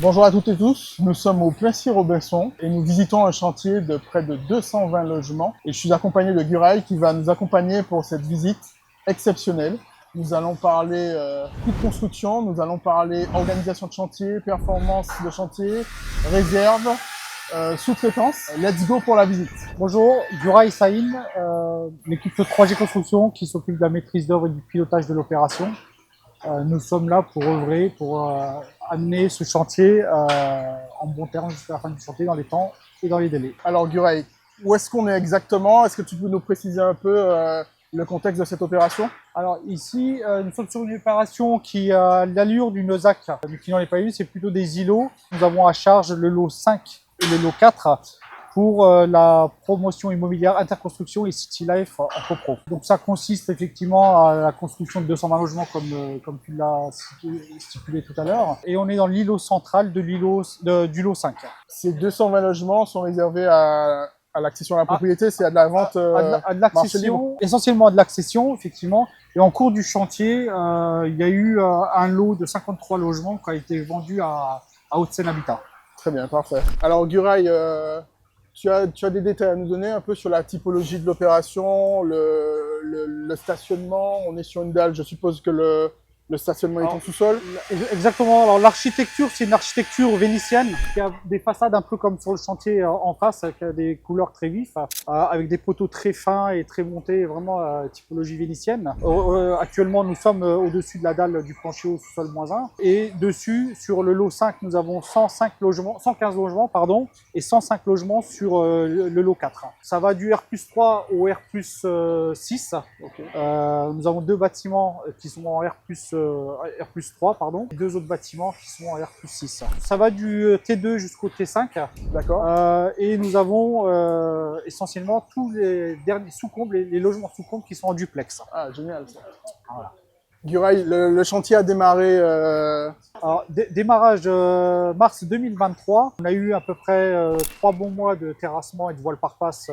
Bonjour à toutes et tous, nous sommes au Plessis-Robinson et nous visitons un chantier de près de 220 logements et je suis accompagné de Guraï qui va nous accompagner pour cette visite exceptionnelle. Nous allons parler coût de construction, nous allons parler organisation de chantier, performance de chantier, réserve, sous-traitance. Let's go pour la visite. Bonjour, Guraï Saïn, l'équipe de 3G Construction qui s'occupe de la maîtrise d'œuvre et du pilotage de l'opération. Nous sommes là pour œuvrer, pour amener ce chantier en bon terme jusqu'à la fin du chantier dans les temps et dans les délais. Alors Guraï, où est-ce qu'on est exactement? Est-ce que tu peux nous préciser un peu le contexte de cette opération? Alors ici, nous sommes sur une opération qui a l'allure d'une ZAC. Le client n'est pas eu, c'est plutôt des îlots. Nous avons à charge le lot 5 et le lot 4 pour la promotion immobilière Interconstruction et City Life en copro. Donc ça consiste effectivement à la construction de 220 logements comme tu l'as stipulé tout à l'heure. Et on est dans l'îlot central du lot 5. Ces 220 logements sont réservés à l'accession à la propriété, c'est à de la vente à de l'accession, essentiellement à de l'accession, effectivement. Et en cours du chantier, il y a eu un lot de 53 logements qui a été vendu à Haute-Seine Habitat. Très bien, parfait. Alors Guraï, tu as des détails à nous donner un peu sur la typologie de l'opération, le stationnement. On est sur une dalle, je suppose que le stationnement est en sous-sol. Exactement. Alors l'architecture, c'est une architecture vénitienne qui a des façades un peu comme sur le chantier en face, avec des couleurs très vives, avec des poteaux très fins et très montés, vraiment typologie vénitienne. Actuellement, nous sommes au-dessus de la dalle du plancher au sous-sol -1. Et dessus, sur le lot 5, nous avons 115 logements, et 105 logements sur le lot 4. Ça va du R+3 au R+6. Okay. Nous avons deux bâtiments qui sont en R+3, et deux autres bâtiments qui sont en R+6. Ça va du T2 jusqu'au T5. D'accord. Et nous avons essentiellement tous les derniers sous-combles, les logements sous-combles qui sont en duplex. Ah, génial ça. Voilà. Guraï, le chantier a démarré... Alors, démarrage mars 2023. On a eu à peu près 3 bons mois de terrassement et de voile par passe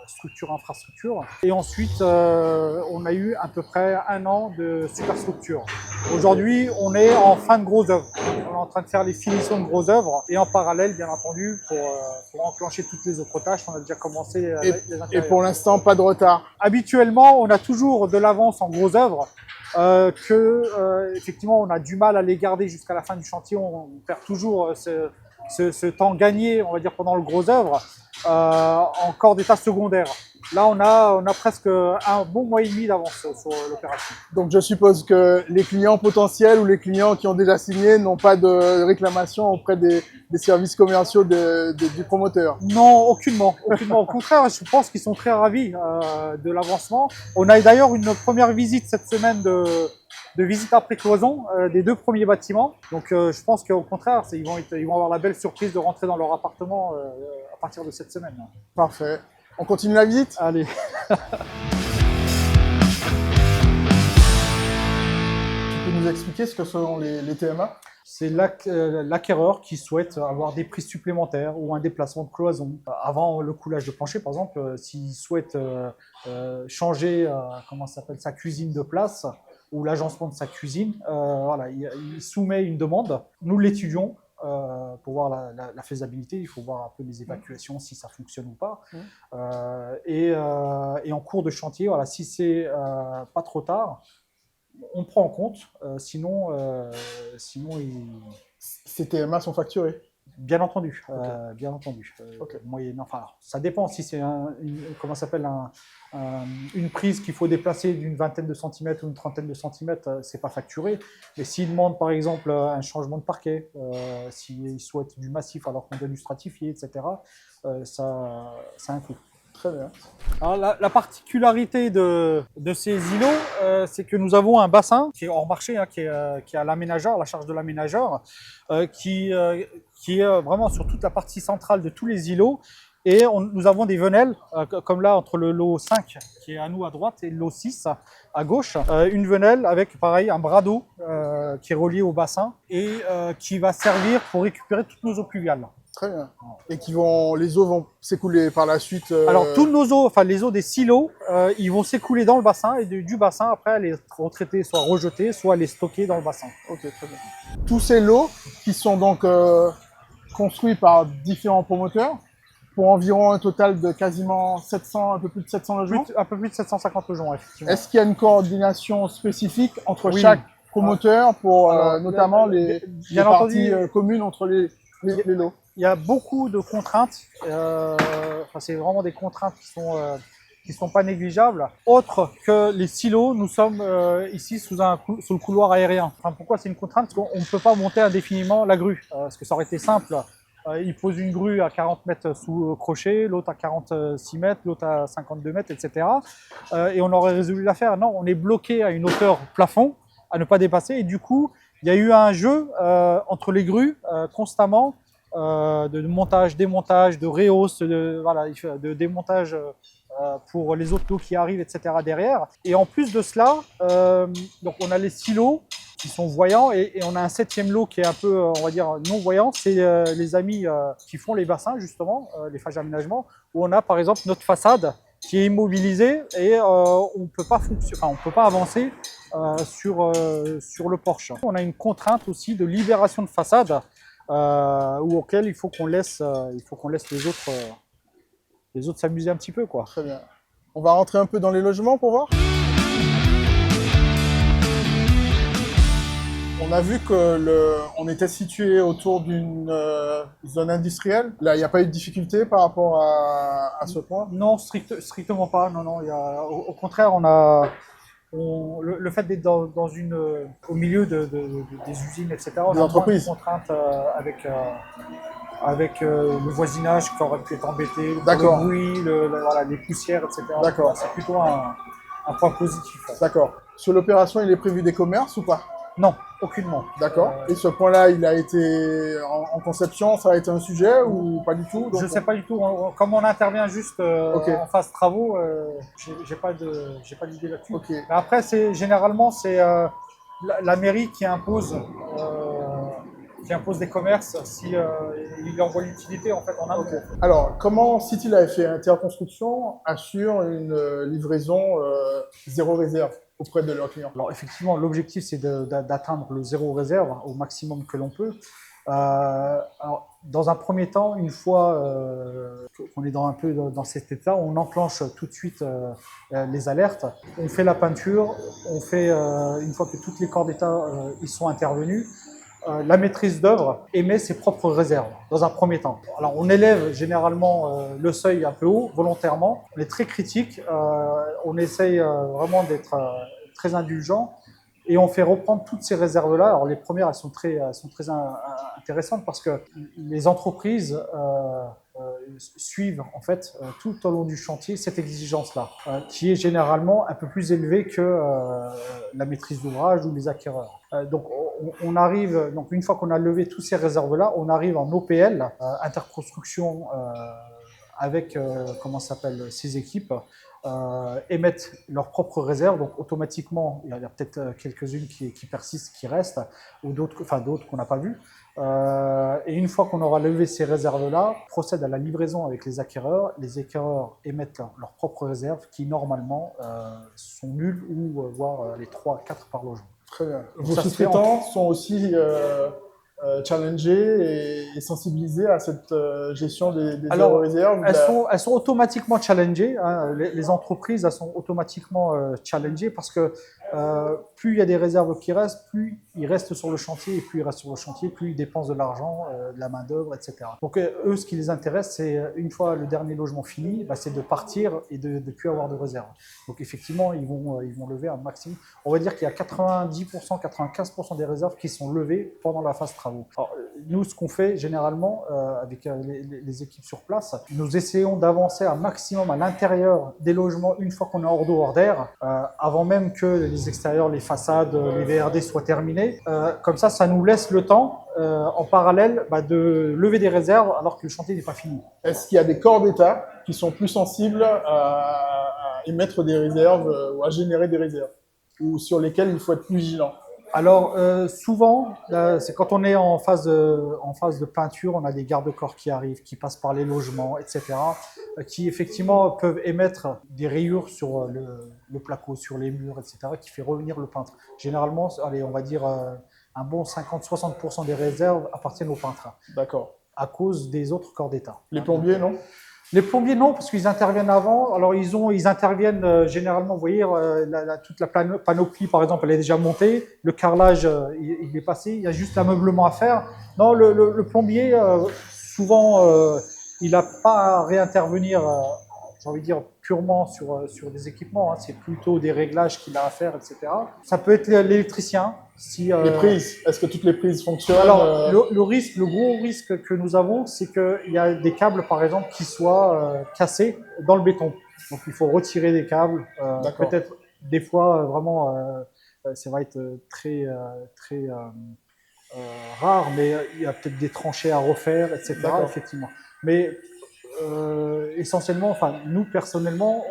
structure-infrastructure. Et ensuite, on a eu à peu près 1 an de superstructure. Aujourd'hui, on est en fin de gros œuvres. On est en train de faire les finitions de gros œuvres. Et en parallèle, bien entendu, pour enclencher toutes les autres tâches, on a déjà commencé les intérieurs. Et pour l'instant, pas de retard? Habituellement, on a toujours de l'avance en gros œuvres. Effectivement, on a du mal à les garder jusqu'à la fin du chantier. On perd toujours ce temps gagné, on va dire, pendant le gros œuvre, en corps d'état secondaire. Là, on a presque un bon mois et demi d'avance sur l'opération. Donc, je suppose que les clients potentiels ou les clients qui ont déjà signé n'ont pas de réclamation auprès des services commerciaux du promoteur? Non, aucunement. Au contraire, je pense qu'ils sont très ravis de l'avancement. On a d'ailleurs une première visite cette semaine de visite après cloison des 2 premiers bâtiments. Donc, je pense qu'au contraire, ils vont avoir la belle surprise de rentrer dans leur appartement à partir de cette semaine. Parfait. On continue la visite? Allez. Tu peux nous expliquer ce que sont les TMA? C'est l'acquéreur qui souhaite avoir des prises supplémentaires ou un déplacement de cloison. Avant le coulage de plancher, par exemple, s'il souhaite changer sa cuisine de place ou l'agencement de sa cuisine, voilà, il soumet une demande. Nous l'étudions. Pour voir la faisabilité, il faut voir un peu les évacuations, si ça fonctionne ou pas. Et en cours de chantier, voilà, si c'est pas trop tard, on prend en compte. Sinon, Ces TMA sont facturés? Bien entendu, Okay. Bien entendu. Okay. Enfin, ça dépend si c'est une prise qu'il faut déplacer d'une vingtaine de centimètres ou une trentaine de centimètres, c'est pas facturé. Mais s'il demande par exemple un changement de parquet, s'il souhaite du massif alors qu'on doit du stratifié, etc., ça a un coût. Très bien. Alors, la particularité de ces îlots, c'est que nous avons un bassin qui est hors marché, qui est à l'aménageur, la charge de l'aménageur, qui est vraiment sur toute la partie centrale de tous les îlots. Et nous avons des venelles, comme là, entre le lot 5, qui est à nous à droite, et le lot 6 à gauche. Une venelle avec, pareil, un bras d'eau qui est relié au bassin et qui va servir pour récupérer toutes nos eaux pluviales. Très bien. Et les eaux vont s'écouler par la suite Alors, tous nos eaux, enfin les eaux des silos, ils vont s'écouler dans le bassin et du bassin, après, les retraiter, soit rejeter, soit les stocker dans le bassin. Ok, très bien. Tous ces lots qui sont donc construits par différents promoteurs pour environ un total de quasiment 700, un peu plus de 700 logements. Un peu plus de 750 logements, effectivement. Est-ce qu'il y a une coordination spécifique entre Oui. chaque promoteur pour Alors, notamment les parties communes entre les lots? Il y a beaucoup de contraintes. C'est vraiment des contraintes qui sont pas négligeables. Autre que les silos, nous sommes ici sous le couloir aérien. Enfin, pourquoi c'est une contrainte? Parce qu'on ne peut pas monter indéfiniment la grue. Parce que ça aurait été simple. Il pose une grue à 40 mètres sous crochet, l'autre à 46 mètres, l'autre à 52 mètres, etc. Et on aurait résolu l'affaire. Non, on est bloqué à une hauteur plafond à ne pas dépasser. Et du coup, il y a eu un jeu entre les grues constamment de montage, démontage, de rehausse, de démontage pour les autres lots qui arrivent, etc. derrière. Et en plus de cela, donc on a les silos qui sont voyants et on a un 7e lot qui est un peu, on va dire, non voyant. C'est les amis qui font les bassins, justement, les phages d'aménagement, où on a par exemple notre façade qui est immobilisée et on ne peut pas avancer sur le porche. On a une contrainte aussi de libération de façade auquel il faut qu'on laisse les autres s'amuser un petit peu, quoi. Très bien. On va rentrer un peu dans les logements pour voir. On a vu on était situé autour d'une zone industrielle. Là, il n'y a pas eu de difficulté par rapport à ce point? Non, strictement pas. Non, non. Au contraire, le fait d'être au milieu des usines, etc. On Des a entreprises. moins de contraintes avec le voisinage qui aurait pu être embêté, D'accord. le bruit, les poussières, etc. D'accord. C'est plutôt un point positif. D'accord. Sur l'opération, il est prévu des commerces ou pas? Non, aucunement. D'accord. Et ce point-là, il a été en conception, ça a été un sujet ou pas du tout? Je ne sais pas du tout. Comme on intervient juste en phase travaux, j'ai pas d'idée là-dessus. Okay. Mais après, généralement, c'est la mairie qui impose des commerces si il en voit l'utilité en fait en amont. Okay. Alors, comment City Life et Interconstruction assurent une livraison zéro réserve auprès de leurs clients? Alors effectivement, l'objectif c'est d'atteindre le zéro réserve au maximum que l'on peut. Alors, dans un premier temps, une fois qu'on est un peu dans cet état, on enclenche tout de suite les alertes. On fait la peinture, une fois que toutes les corps d'état y sont intervenus, la maîtrise d'œuvre émet ses propres réserves dans un premier temps. Alors on élève généralement le seuil un peu haut, volontairement. On est très critique, on essaye vraiment d'être très indulgent et on fait reprendre toutes ces réserves-là. Alors les premières, elles sont très intéressantes parce que les entreprises suivent en fait tout au long du chantier cette exigence-là, qui est généralement un peu plus élevée que la maîtrise d'ouvrage ou les acquéreurs. Donc on arrive, donc une fois qu'on a levé toutes ces réserves-là, on arrive en OPL, interconstruction avec ces équipes. Émettent leurs propres réserves, donc automatiquement, il y a peut-être quelques-unes qui persistent, qui restent, ou d'autres qu'on n'a pas vues. Et une fois qu'on aura levé ces réserves-là, procède à la livraison avec les acquéreurs émettent leurs propres réserves qui normalement sont nulles ou voire les 3-4 par logement. Très bien. Vos sous-traitants sont aussi challengés et sensibilisés à cette gestion des zéro réserve? Elles sont automatiquement challengées. Hein. Les entreprises, elles sont automatiquement challengées parce que plus il y a des réserves qui restent, plus ils restent sur le chantier et plus ils restent sur le chantier, plus ils dépensent de l'argent, de la main-d'œuvre, etc. Donc eux, ce qui les intéresse, c'est une fois le dernier logement fini, c'est de partir et de ne plus avoir de réserve. Donc effectivement, ils vont lever un maximum. On va dire qu'il y a 90%, 95% des réserves qui sont levées pendant la phase travaux. Alors, nous, ce qu'on fait généralement avec les équipes sur place, nous essayons d'avancer un maximum à l'intérieur des logements une fois qu'on est hors d'eau, hors d'air, avant même que les extérieurs, les façades, les VRD soient terminés. Comme ça nous laisse le temps, en parallèle, de lever des réserves alors que le chantier n'est pas fini. Est-ce qu'il y a des corps d'État qui sont plus sensibles à émettre des réserves ou à générer des réserves, ou sur lesquels il faut être plus vigilant? Alors souvent, c'est quand on est en phase de peinture, on a des garde-corps qui arrivent, qui passent par les logements, etc., qui effectivement peuvent émettre des rayures sur le placo, sur les murs, etc., qui fait revenir le peintre. Généralement, allez, on va dire un bon 50-60% des réserves appartiennent aux peintres, D'accord. à cause des autres corps d'État. Les plombiers, non? Les plombiers, non, parce qu'ils interviennent avant. Alors, ils interviennent généralement, vous voyez, toute la panoplie, par exemple, elle est déjà montée. Le carrelage, il est passé. Il y a juste l'ameublement à faire. Non, le plombier, souvent, il n'a pas à réintervenir, j'ai envie de dire, purement sur des équipements. Hein. C'est plutôt des réglages qu'il a à faire, etc. Ça peut être l'électricien. Si, Les prises, est-ce que toutes les prises fonctionnent? Alors, le gros risque que nous avons, c'est qu'il y a des câbles, par exemple, qui soient cassés dans le béton. Donc, il faut retirer des câbles. Peut-être des fois, vraiment, ça va être très rare, mais il y a peut-être des tranchées à refaire, etc. Effectivement. Mais essentiellement, enfin, nous, personnellement,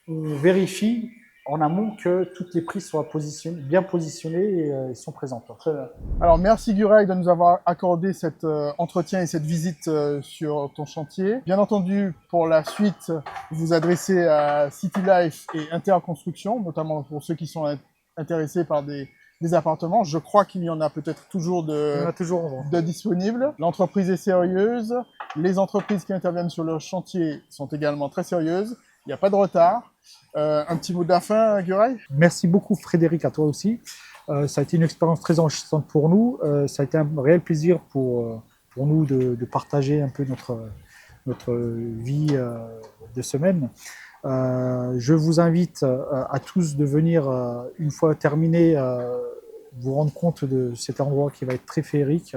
on vérifie en amont que toutes les prises soient bien positionnées et sont présentes. Très bien. Alors, merci Guraï de nous avoir accordé cet entretien et cette visite sur ton chantier. Bien entendu, pour la suite, vous adressez à City Life et Interconstruction, notamment pour ceux qui sont intéressés par des appartements. Je crois qu'il y en a peut-être toujours de disponibles. L'entreprise est sérieuse. Les entreprises qui interviennent sur leur chantier sont également très sérieuses. Il n'y a pas de retard. Un petit mot de la fin, Guraï? Merci beaucoup, Frédéric, à toi aussi. Ça a été une expérience très enrichissante pour nous. Ça a été un réel plaisir pour nous de partager un peu notre vie de semaine. Je vous invite à tous de venir, une fois terminé, vous rendre compte de cet endroit qui va être très féerique,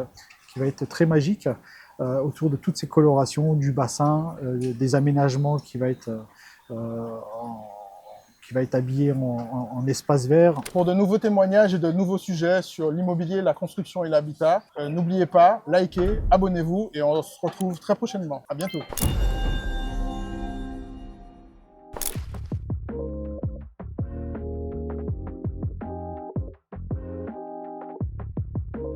qui va être très magique, autour de toutes ces colorations, du bassin, des aménagements qui va être habillé en espace vert. Pour de nouveaux témoignages et de nouveaux sujets sur l'immobilier, la construction et l'habitat, n'oubliez pas, likez, abonnez-vous et on se retrouve très prochainement. À bientôt.